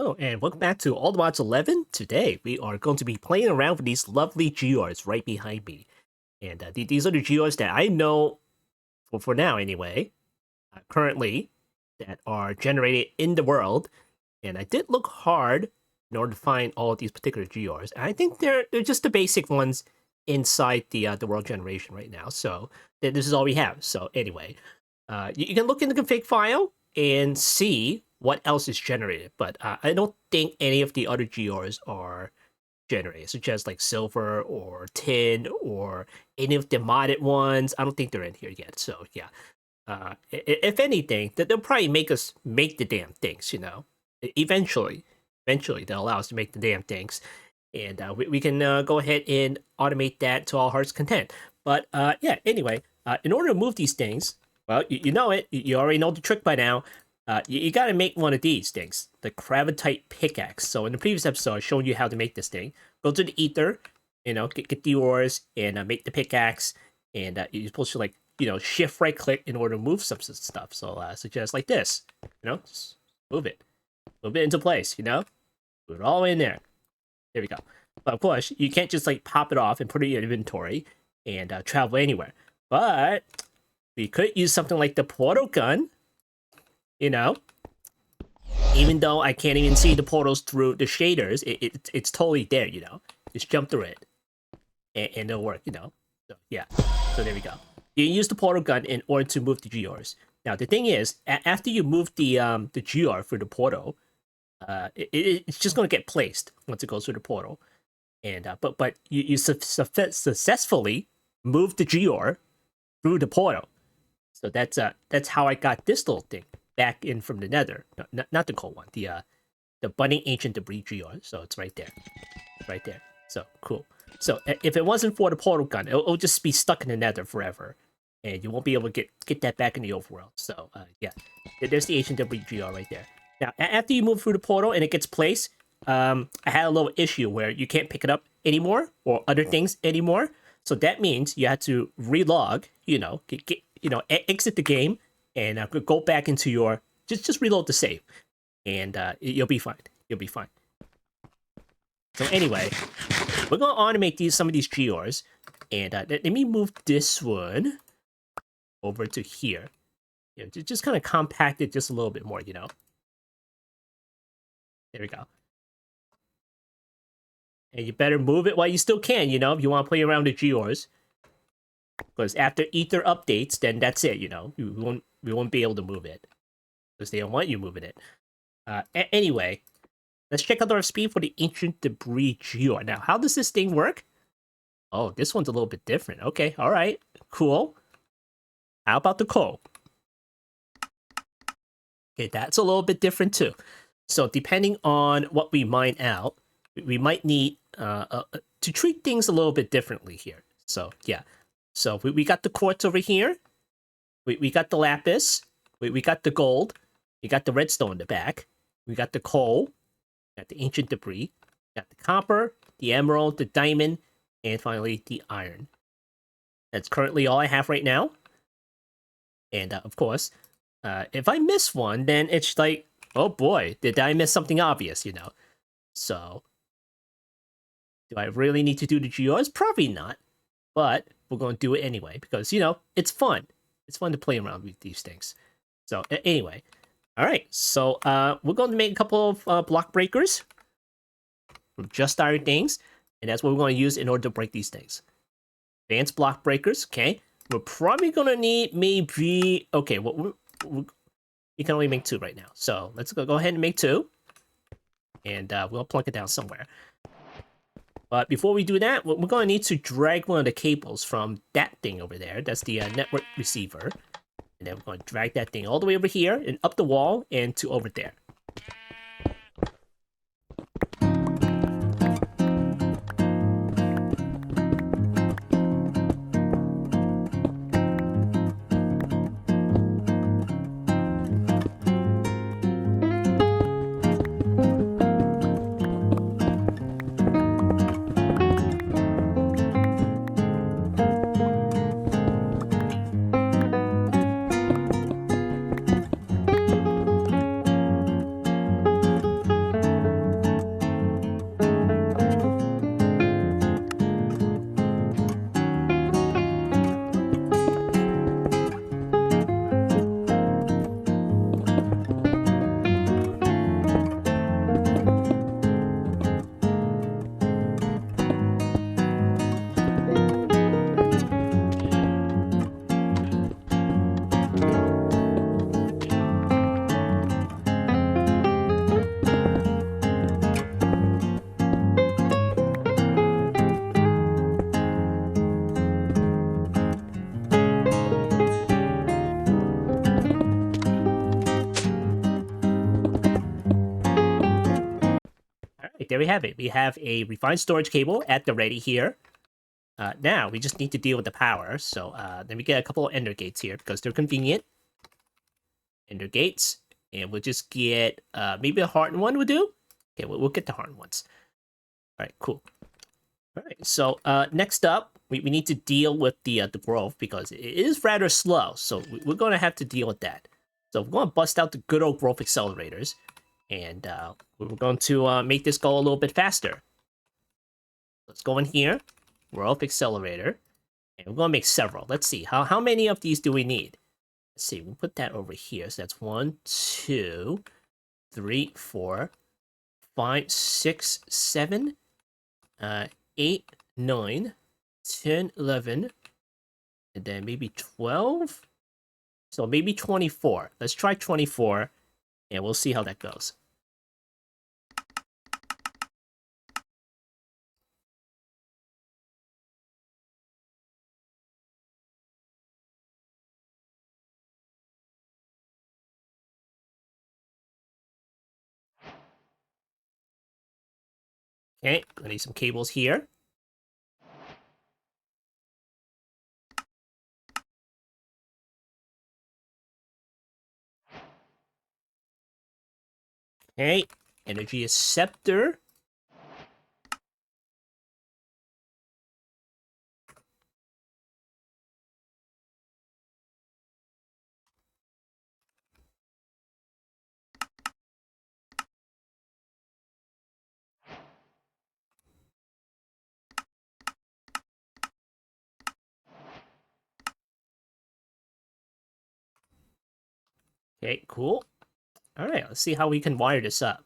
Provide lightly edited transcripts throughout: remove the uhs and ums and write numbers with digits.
Hello, and welcome back to All the Mods 11. Today, we are going to be playing around with these lovely GeOres right behind me. And these are the GeOres that I know, for now anyway, currently, that are generated in the world. And I did look hard in order to find all of these particular GeOres. And I think they're just the basic ones inside the world generation right now. So, this is all we have. So, anyway, you can look in the config file and see what else is generated, but I don't think any of the other GeOres are generated, such as like silver or tin or any of the modded ones. I don't think they're in here yet. So yeah, if anything, they'll probably make us make the damn things. Eventually they'll allow us to make the damn things, and we can go ahead and automate that to our heart's content. But yeah, anyway, in order to move these things, well, you know it. You already know the trick by now. You got to make one of these things, the gravitite pickaxe. So in the previous episode, I showed you how to make this thing. Go to the ether, get the ores and make the pickaxe. And you're supposed to shift right click in order to move some stuff. So suggest like this, just move it into place. Move it all in there. There we go. But of course, you can't just pop it off and put it in your inventory and travel anywhere. But we could use something like the portal gun. Even though I can't even see the portals through the shaders, it's totally there, Just jump through it, and it'll work, So, yeah. So there we go. You use the portal gun in order to move the GeOres. Now, the thing is, after you move the GeOre through the portal, it's just going to get placed once it goes through the portal. And but you successfully moved the GeOre through the portal. So that's how I got this little thing back in from the nether. No, not the coal one, the budding ancient debris GeOre. So it's right there. Right there. So cool. So if it wasn't for the portal gun, it'll just be stuck in the nether forever. And you won't be able to get that back in the overworld. So yeah. There's the ancient debris GeOre right there. Now, after you move through the portal and it gets placed, I had a little issue where you can't pick it up anymore or other things anymore. So that means you have to relog, exit the game and go back into your just reload the save, and you'll be fine. You'll be fine. So anyway, we're gonna automate some of these GeOres, and let me move this one over to here. Just kind of compact it just a little bit more. There we go. And you better move it while you still can. If you want to play around with GeOres. Because after Ether updates, then that's it, we won't be able to move it. Because they don't want you moving it. Anyway, let's check out our speed for the Ancient Debris GeOre. Now, how does this thing work? Oh, this one's a little bit different. Okay, alright, cool. How about the coal? Okay, that's a little bit different too. So, depending on what we mine out, we might need to treat things a little bit differently here. So, yeah. So we got the quartz over here. We got the lapis. We got the gold. We got the redstone in the back. We got the coal. We got the ancient debris. We got the copper, the emerald, the diamond, and finally the iron. That's currently all I have right now. And of course, if I miss one, then it's like, oh boy, did I miss something obvious, So, do I really need to do the GeOres? Probably not. But we're going to do it anyway because, it's fun. It's fun to play around with these things. So, anyway. All right. So, we're going to make a couple of block breakers from just iron things. And that's what we're going to use in order to break these things. Advanced block breakers. Okay. We're probably going to need maybe... Okay. Well, you can only make 2 right now. So, let's go ahead and make 2. And we'll plunk it down somewhere. But before we do that, we're going to need to drag one of the cables from that thing over there. That's the network receiver. And then we're going to drag that thing all the way over here and up the wall and to over there. there we have it. We have a refined storage cable at the ready here. Now, we just need to deal with the power. So then we get a couple of ender gates here because they're convenient. Ender gates. And we'll just get maybe a hardened one would do. Okay, we'll get the hardened ones. All right, cool. All right, so next up, we need to deal with the growth because it is rather slow. So we're going to have to deal with that. So we're going to bust out the good old growth accelerators. And we're going to make this go a little bit faster. Let's go in here. Growth accelerator. And we're going to make several. Let's see. How many of these do we need? Let's see. We'll put that over here. So that's 1, 2, 3, 4, 5, 6, 7, 8, 9, 10, 11, and then maybe 12? So maybe 24. Let's try 24, and we'll see how that goes. Okay, I need some cables here. Okay, energy scepter. Okay, cool. All right, let's see how we can wire this up.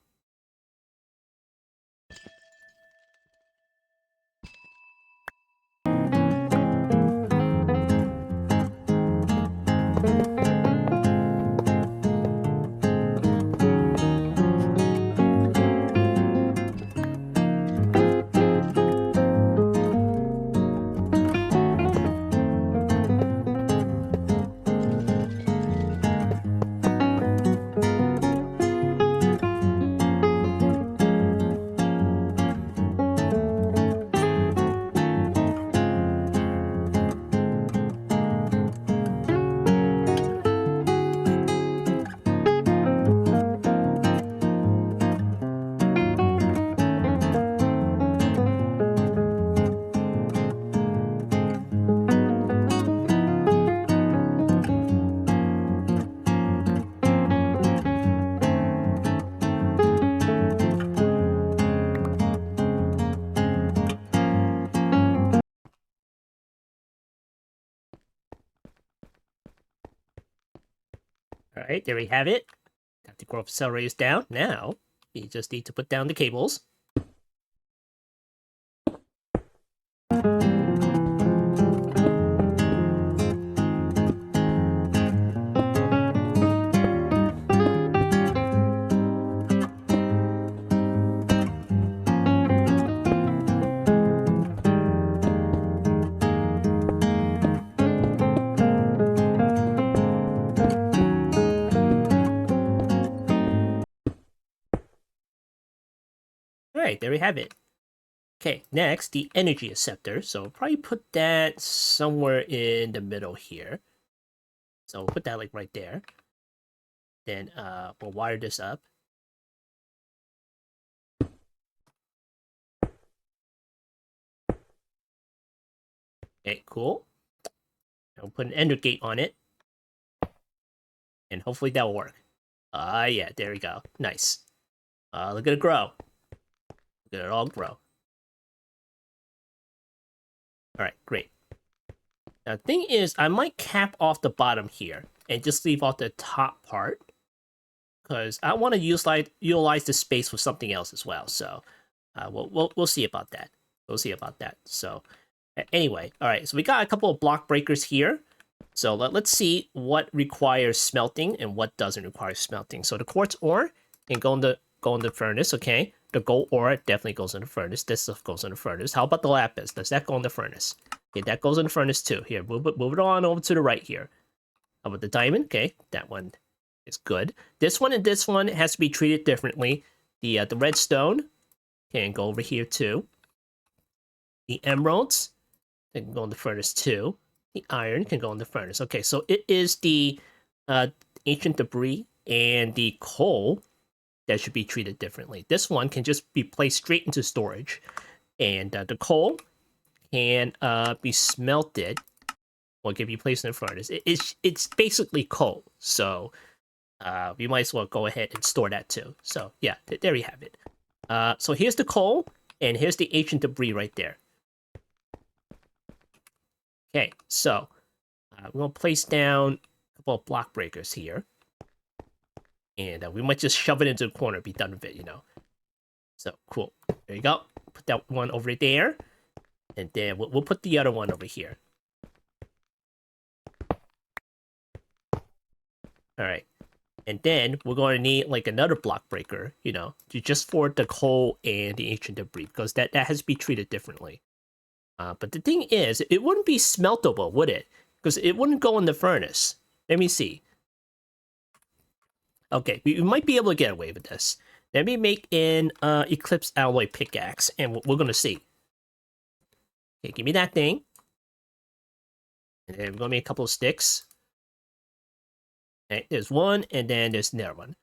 All right, there we have it. Got the growth accelerators down. Now, we just need to put down the cables. Alright, there we have it. Okay, next, the energy scepter. So we'll probably put that somewhere in the middle here. So we'll put that like right there. Then we'll wire this up. Okay, cool. And we'll put an ender gate on it. And hopefully that will work. Yeah, there we go. Nice. Look at it grow. Look at it all grow. Alright, great. Now, the thing is, I might cap off the bottom here and just leave off the top part. Because I want to utilize the space for something else as well. So, we'll see about that. We'll see about that. So, anyway, alright, so we got a couple of block breakers here. So, let's see what requires smelting and what doesn't require smelting. So, the quartz ore can go in the furnace, okay? The gold ore definitely goes in the furnace. This stuff goes in the furnace. How about the lapis? Does that go in the furnace? Okay, that goes in the furnace too. Here, move it on over to the right here. How about the diamond? Okay, that one is good. This one and this one has to be treated differently. The redstone Okay, and go over here too. The emeralds can go in the furnace too. The iron can go in the furnace. Okay, so it is the ancient debris and the coal that should be treated differently. This one can just be placed straight into storage, and the coal can be smelted or can be placed in the furnace. It's basically coal, so we might as well go ahead and store that too. So yeah, there you have it. So here's the coal, and here's the ancient debris right there. Okay, so we're gonna place down a couple of block breakers here, and we might just shove it into the corner, be done with it, you know. So cool. There you go. Put that one over there, and then we'll put the other one over here. All right. And then we're going to need like another block breaker, you know, just for the coal and the ancient debris, because that has to be treated differently. But the thing is, it wouldn't be smeltable, would it? Because it wouldn't go in the furnace. Let me see. Okay, we might be able to get away with this. Let me make an Eclipse alloy pickaxe, and we're going to see. Okay, give me that thing. And then we're going to make a couple of sticks. Okay, there's one, and then there's another one.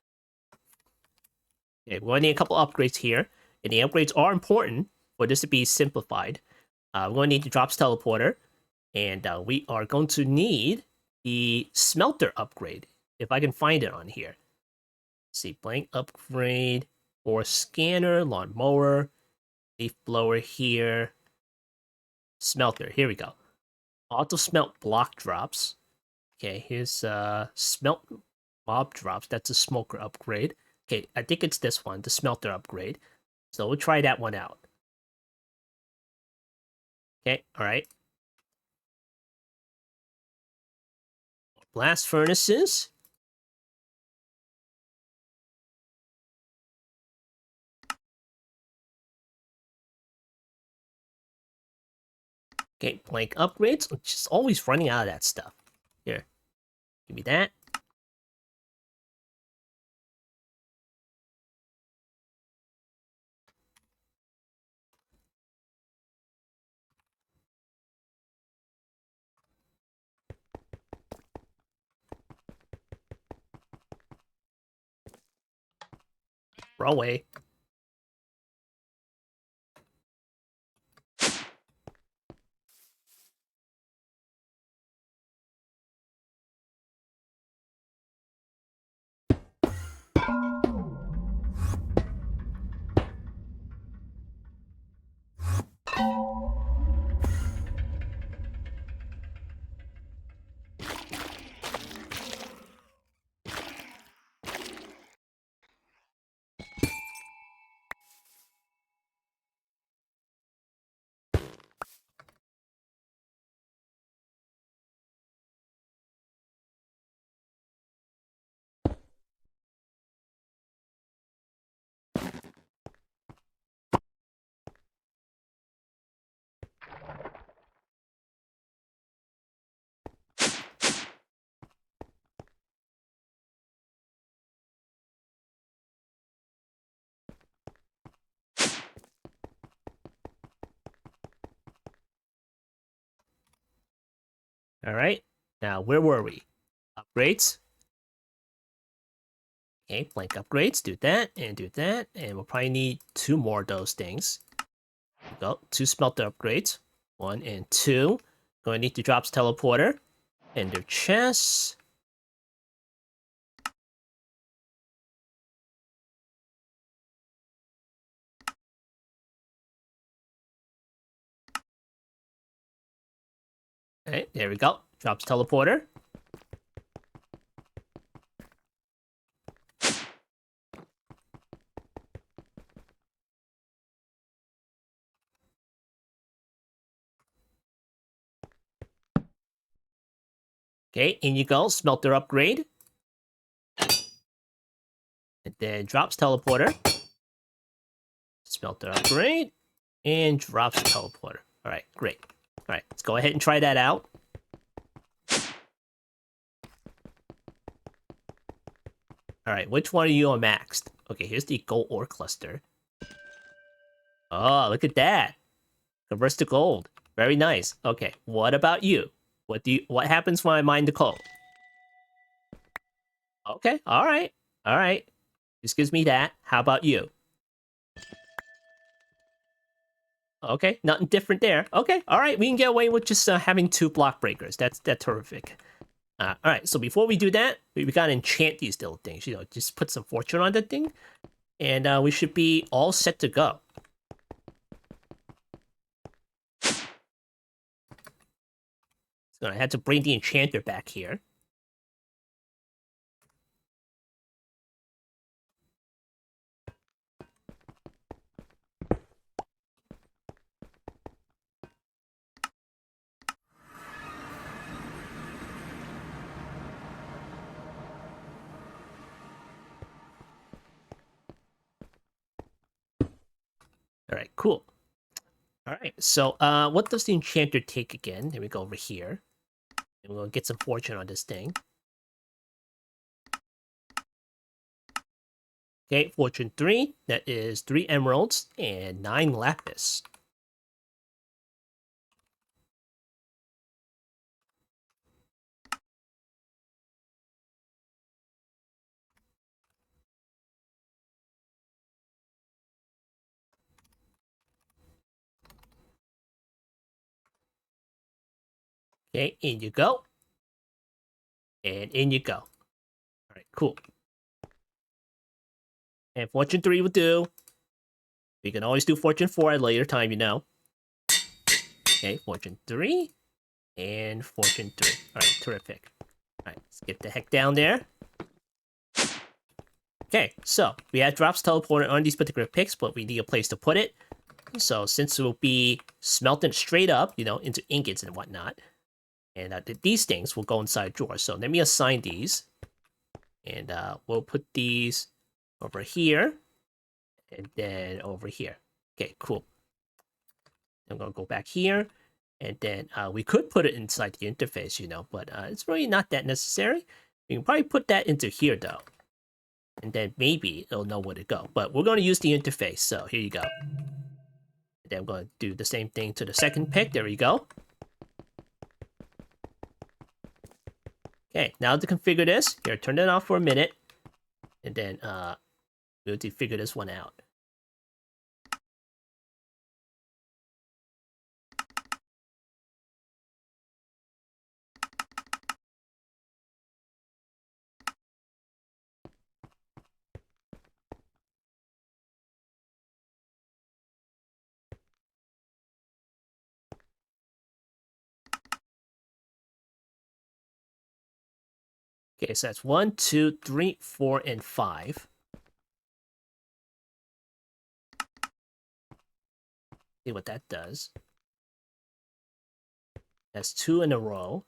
Okay, we're going to need a couple upgrades here, and the upgrades are important for this to be simplified. We're going to need the drops teleporter, and we are going to need the smelter upgrade, if I can find it on here. Let's see, blank upgrade, or scanner, lawnmower, leaf blower here, smelter, here we go. Auto smelt block drops. Okay, here's smelt mob drops, that's a smoker upgrade. Okay, I think it's this one, the smelter upgrade. So we'll try that one out. Okay, alright. Blast furnaces. Okay, blank upgrades. I'm just always running out of that stuff. Here, give me that. Throw away. Alright, now where were we? Upgrades. Okay, blank upgrades, do that, and we'll probably need 2 more of those things. Go, 2 smelter upgrades, 1 and 2. Going to need the drops teleporter, and their chests. Alright, there we go. Drops teleporter. Okay, in you go, smelter upgrade. And then drops teleporter. Smelter upgrade. And drops teleporter. Alright, great. Alright, let's go ahead and try that out. Alright, which one are you on maxed? Okay, here's the gold ore cluster. Oh, look at that. Converts to gold. Very nice. Okay, what about you? What happens when I mine the coal? Okay, alright. Alright. This gives me that. How about you? Okay, nothing different there. Okay, alright, we can get away with just having 2 block breakers. That's terrific. Alright, so before we do that, we gotta enchant these little things. You know, just put some fortune on that thing. And we should be all set to go. So I had to bring the enchanter back here. Alright, cool. Alright, so what does the enchanter take again? Then we go over here. And we'll get some fortune on this thing. Okay, fortune 3. That is 3 emeralds and 9 lapis. Okay, in you go. And in you go. Alright, cool. And fortune 3 will do. We can always do fortune 4 at a later time, you know. Okay, fortune 3. And fortune 3. Alright, terrific. Alright, let's get the heck down there. Okay, so we have drops teleported on these particular picks, but we need a place to put it. So since it will be smelted straight up, you know, into ingots and whatnot, and these things will go inside drawers. So let me assign these, and we'll put these over here, and then over here. Okay, cool. I'm gonna go back here, and then we could put it inside the interface, you know, but it's really not that necessary. We can probably put that into here though, and then maybe it'll know where to go. But we're gonna use the interface, so here you go. And then I'm gonna do the same thing to the second pick. There we go. Okay, now to configure this, here, turn it off for a minute, and then we'll figure this one out. Okay, so that's 1, 2, 3, 4, and 5. See what that does. That's 2 in a row.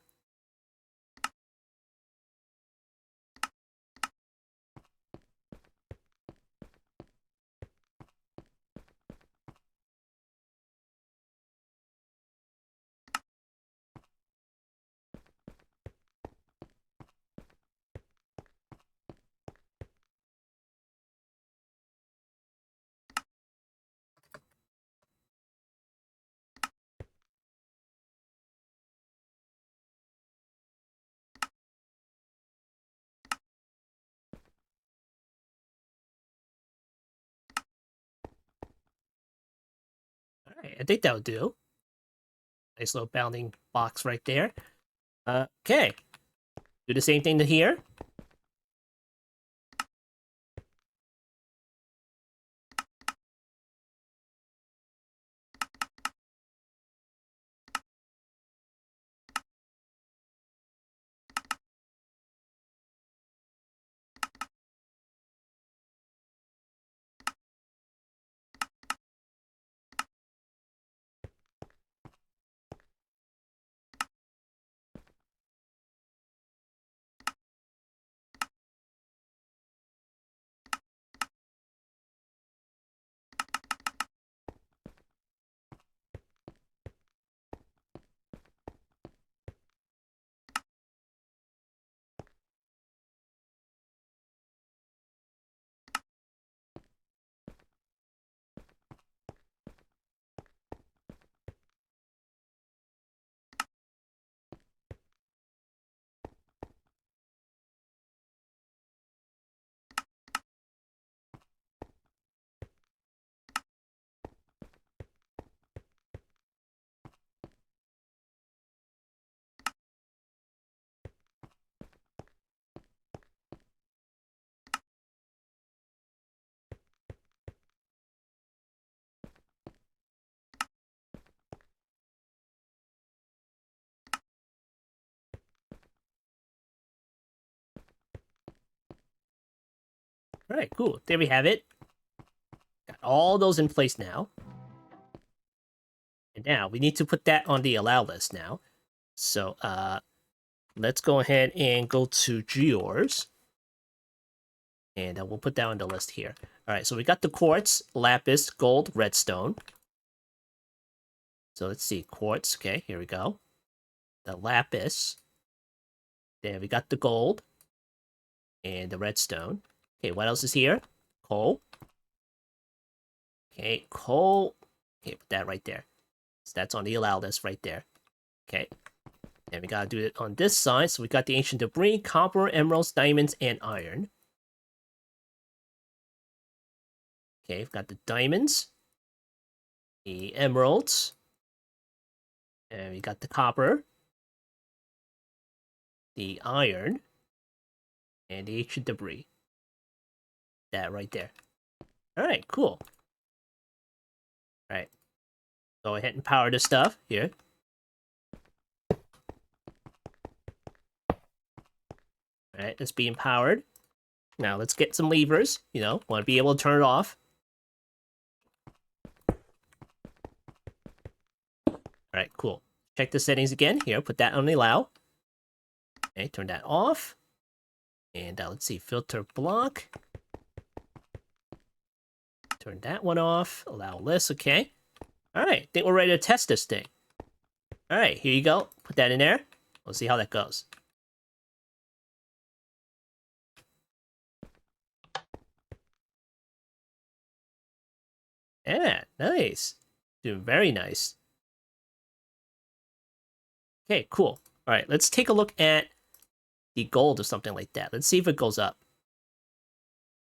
Alright, I think that'll do. Nice little bounding box right there. Okay. Do the same thing to here. All right, cool. There we have it. Got all those in place now. And now we need to put that on the allow list now. So let's go ahead and go to GeOres. And we'll put that on the list here. All right, so we got the quartz, lapis, gold, redstone. So let's see, quartz. Okay, here we go. The lapis. Then we got the gold. And the redstone. Okay, what else is here? Coal. Okay, coal. Okay, put that right there. So that's on the allow list right there. Okay. And we gotta do it on this side. So we got the ancient debris, copper, emeralds, diamonds, and iron. Okay, we've got the diamonds, the emeralds, and we got the copper, the iron, and the ancient debris. That right there. Alright, cool. Alright. Go ahead and power this stuff here. Alright, it's being powered. Now let's get some levers, you know, want to be able to turn it off. Alright, cool. Check the settings again. Here, put that on the allow. Okay, turn that off. And let's see, filter block. Turn that one off. Allow list, okay. Alright, I think we're ready to test this thing. Alright, here you go. Put that in there. We'll see how that goes. Yeah, nice. Doing very nice. Okay, cool. All right, let's take a look at the gold or something like that. Let's see if it goes up.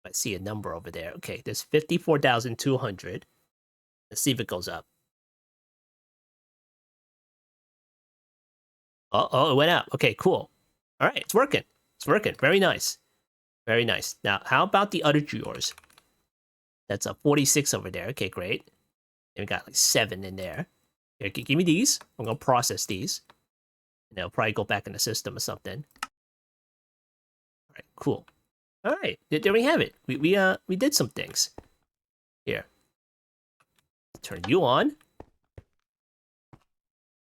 I see a number over there. Okay, there's 54,200. Let's see if it goes up. Oh, it went up. Okay, cool. All right, it's working. It's working. Very nice. Very nice. Now, how about the other GeOres? That's a 46 over there. Okay, great. And we got like 7 in there. Here, give me these. I'm going to process these. And they'll probably go back in the system or something. All right, cool. All right, there we have it. We did some things. Here. Turn you on.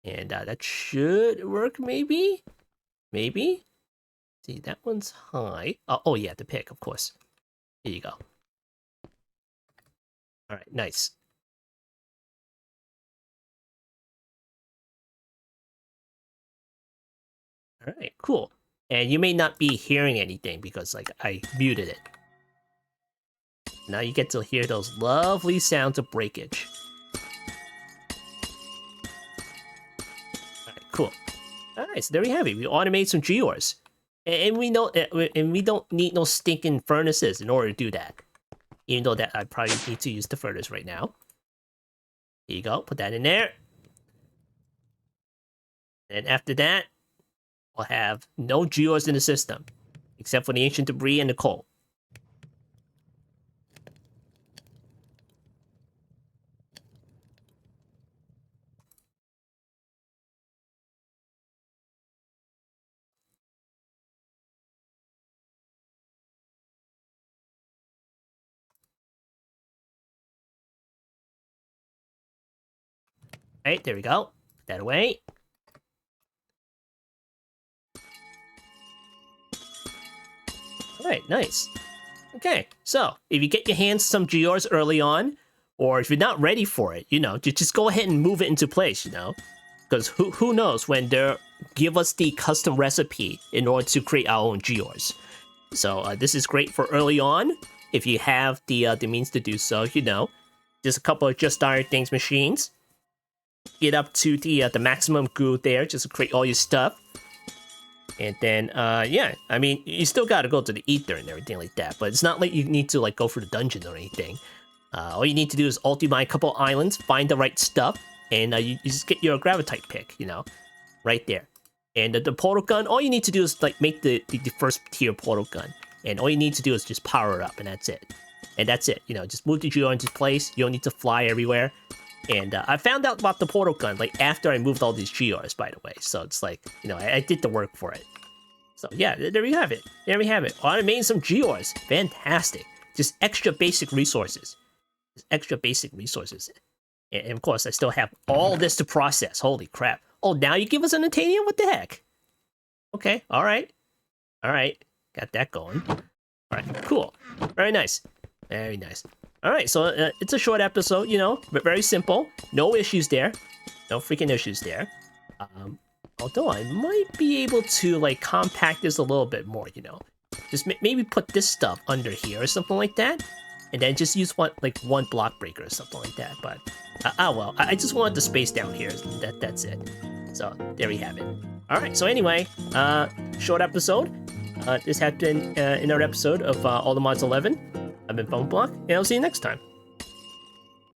And that should work, maybe? Maybe? See, that one's high. Oh, yeah, the pick, of course. Here you go. All right, nice. All right, cool. And you may not be hearing anything because, like, I muted it. Now you get to hear those lovely sounds of breakage. All right, cool. All right, so there we have it. We automated some GeOres, and we know, and we don't need no stinking furnaces in order to do that. Even though that I probably need to use the furnace right now. Here you go. Put that in there. And after that, we'll have no GeOres in the system, except for the ancient debris and the coal. Alright, there we go. Put that away. Alright, nice. Okay, so if you get your hands some GeOres early on, or if you're not ready for it, you know, just go ahead and move it into place, you know? Because who knows when they'll give us the custom recipe in order to create our own GeOres. So this is great for early on, if you have the means to do so, you know. Just a couple of just started things machines. Get up to the maximum goo there, just to create all your stuff. And then, yeah, I mean, you still gotta go to the ether and everything like that, but it's not like you need to, like, go for the dungeon or anything. All you need to do is ultimate a couple islands, find the right stuff, and you just get your gravitite pick, you know, right there. And the portal gun, all you need to do is, like, make the first tier portal gun. And all you need to do is just power it up, and that's it. And that's it, you know, just move the GeOre into place, you don't need to fly everywhere. And I found out about the portal gun, like, after I moved all these GeOres, by the way. So it's like, you know, I did the work for it. So yeah, there we have it. There we have it. Automating some GeOres. Fantastic. just extra basic resources. Just extra basic resources. And of course, I still have all this to process. Holy crap. Oh, now you give us an Enderio? What the heck? Okay, alright. Alright, got that going. Alright, cool. Very nice. Very nice. Alright, so it's a short episode, you know, but very simple. No issues there. No freaking issues there. Although I might be able to, like, compact this a little bit more, you know. Just maybe put this stuff under here or something like that. And then just use one block breaker or something like that. But, well, I just wanted the space down here. That's it. So, there we have it. Alright, so anyway, short episode. This has been another episode of All the Mods 11. I've been Bone Block, and I'll see you next time.